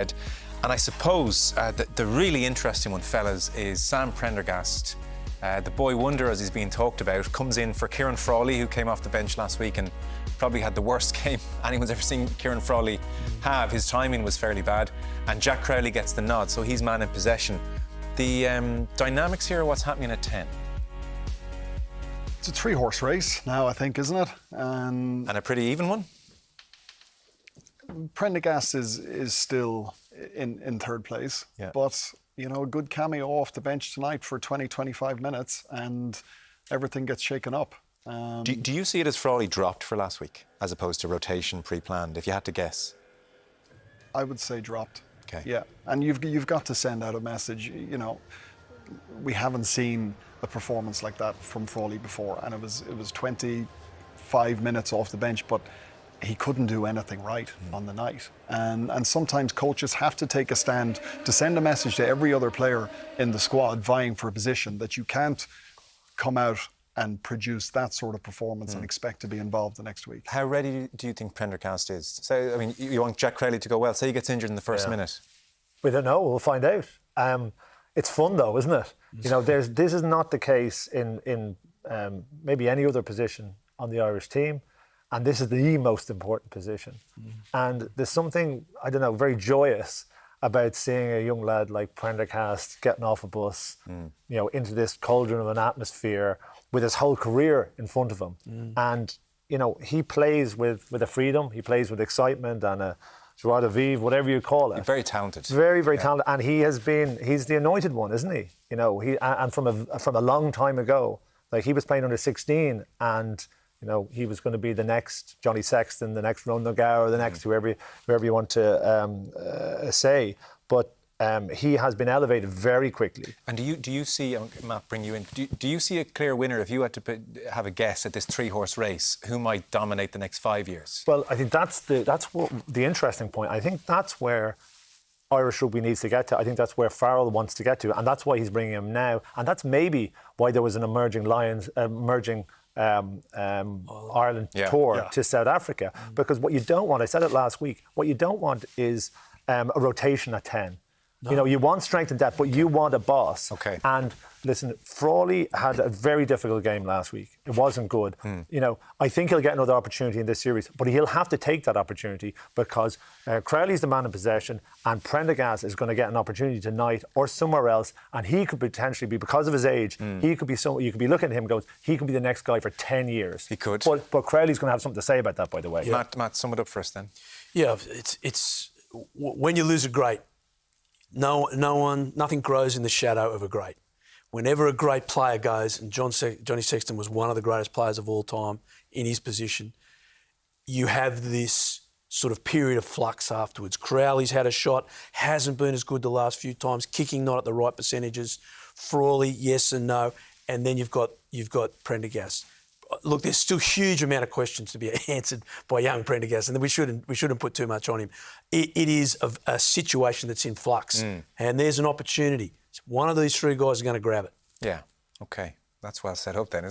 And I suppose the really interesting one, fellas, is Sam Prendergast. The boy wonder, as he's being talked about, comes in for Kieran Frawley, who came off the bench last week and probably had the worst game anyone's ever seen Kieran Frawley have. His timing was fairly bad. And Jack Crowley gets the nod, so he's man in possession. The dynamics here are what's happening at 10. It's a three-horse race now, I think, isn't it? And a pretty even one? Prendergast is still in third place. Yeah. But, you know, a good cameo off the bench tonight for 20, 25 minutes and everything gets shaken up. Do you see it as Frawley dropped for last week as opposed to rotation pre-planned, if you had to guess? I would say dropped. Okay. Yeah, and you've got to send out a message. You know, we haven't seen a performance like that from Frawley before, and it was 25 minutes off the bench, but he couldn't do anything right on the night. And sometimes coaches have to take a stand to send a message to every other player in the squad vying for a position that you can't come out and produce that sort of performance and expect to be involved the next week. How ready do you think Prendergast is? So, I mean, you want Jack Crowley to go well. Say he gets injured in the first minute. We don't know. We'll find out. It's fun, though, isn't it? You know, this is not the case in maybe any other position on the Irish team, and this is the most important position. And there's something, I don't know, very joyous about seeing a young lad like Prendergast getting off a bus, you know, into this cauldron of an atmosphere with his whole career in front of him. And, you know, he plays with a freedom, he plays with excitement and a joie de vivre, whatever you call it. He's very talented. Very, very talented. And he's the anointed one, isn't he? You know, and from a long time ago, like he was playing under 16 and, you know, he was going to be the next Johnny Sexton, the next Ron Nogar, the next whoever you want to say. But he has been elevated very quickly. And do you see, Matt, bring you in, do you see a clear winner if you had to have a guess at this three-horse race? Who might dominate the next 5 years? Well, I think that's what the interesting point. I think that's where Irish rugby needs to get to. I think that's where Farrell wants to get to, and that's why he's bringing him now. And that's maybe why there was an emerging Ireland tour to South Africa. Because what you don't want, I said it last week, what you don't want is a rotation at 10. No. You know, you want strength and depth, but you want a boss. Okay. And listen, Frawley had a very difficult game last week. It wasn't good. You know, I think he'll get another opportunity in this series, but he'll have to take that opportunity because Crowley's the man in possession and Prendergast is going to get an opportunity tonight or somewhere else, and he could potentially be, because of his age, he could be someone, you could be looking at him and go, he could be the next guy for 10 years. He could. But Crowley's going to have something to say about that, by the way. Yeah. Matt, sum it up for us then. Yeah, it's when you lose a great, nothing grows in the shadow of a great. Whenever a great player goes, and Johnny Sexton was one of the greatest players of all time in his position, you have this sort of period of flux afterwards. Crowley's had a shot, hasn't been as good the last few times, kicking not at the right percentages. Frawley, yes and no, and then you've got Prendergast. Look, there's still a huge amount of questions to be answered by young Prendergast, and we shouldn't put too much on him. It is a situation that's in flux, and there's an opportunity. One of these three guys are going to grab it. Yeah, OK. That's well set up then, isn't it?